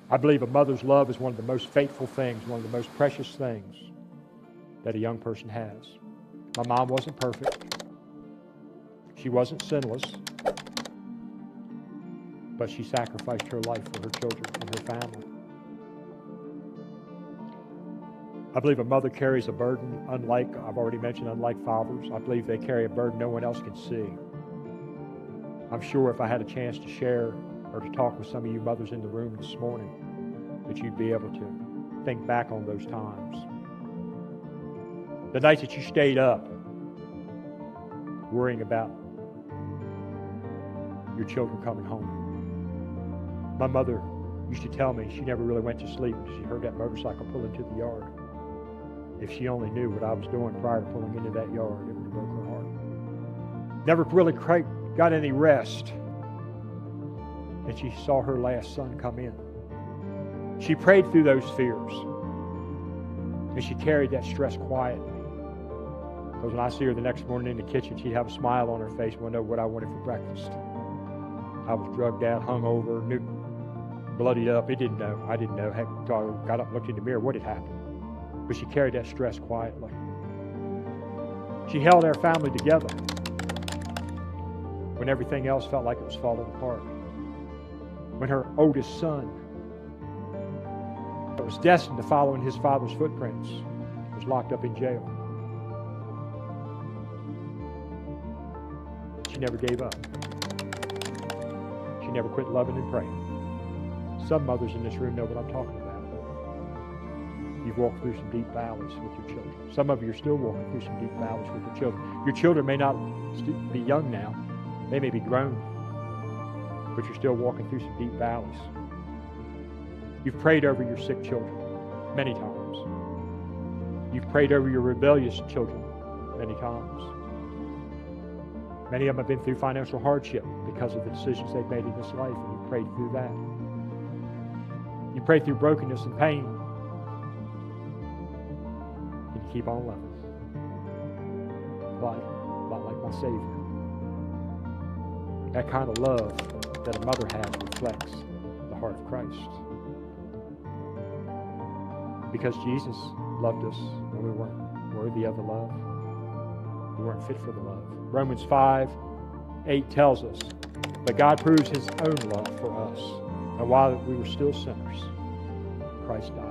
I believe a mother's love is one of the most faithful things, one of the most precious things that a young person has. My mom wasn't perfect. She wasn't sinless. But she sacrificed her life for her children and her family. I believe a mother carries a burden unlike, I've already mentioned, unlike fathers. I believe they carry a burden no one else can see. I'm sure if I had a chance to share or to talk with some of you mothers in the room this morning, that you'd be able to think back on those times. The nights that you stayed up worrying about your children coming home. My mother used to tell me she never really went to sleep when she heard that motorcycle pull into the yard. If she only knew what I was doing prior to pulling into that yard, it would have broke her heart. Never really got any rest. And she saw her last son come in. She prayed through those fears. And she carried that stress quietly. Because when I see her the next morning in the kitchen, she'd have a smile on her face and want to know what I wanted for breakfast. I was drugged out, hungover, bloodied up. It didn't know. I didn't know. Heck, I got up and looked in the mirror. What had happened? But she carried that stress quietly. She held our family together when everything else felt like it was falling apart. When her oldest son, that was destined to follow in his father's footprints, was locked up in jail. She never gave up. She never quit loving and praying. Some mothers in this room know what I'm talking about. You've walked through some deep valleys with your children. Some of you are still walking through some deep valleys with your children. Your children may not be young now. They may be grown. But you're still walking through some deep valleys. You've prayed over your sick children many times. You've prayed over your rebellious children many times. Many of them have been through financial hardship because of the decisions they've made in this life, and you prayed through that. You prayed through brokenness and pain, and you keep on loving. A lot like my Savior. That kind of love that a mother has reflects the heart of Christ. Because Jesus loved us when we weren't worthy of the love. We weren't fit for the love. Romans 5:8 tells us, but God proves his own love for us. And while we were still sinners, Christ died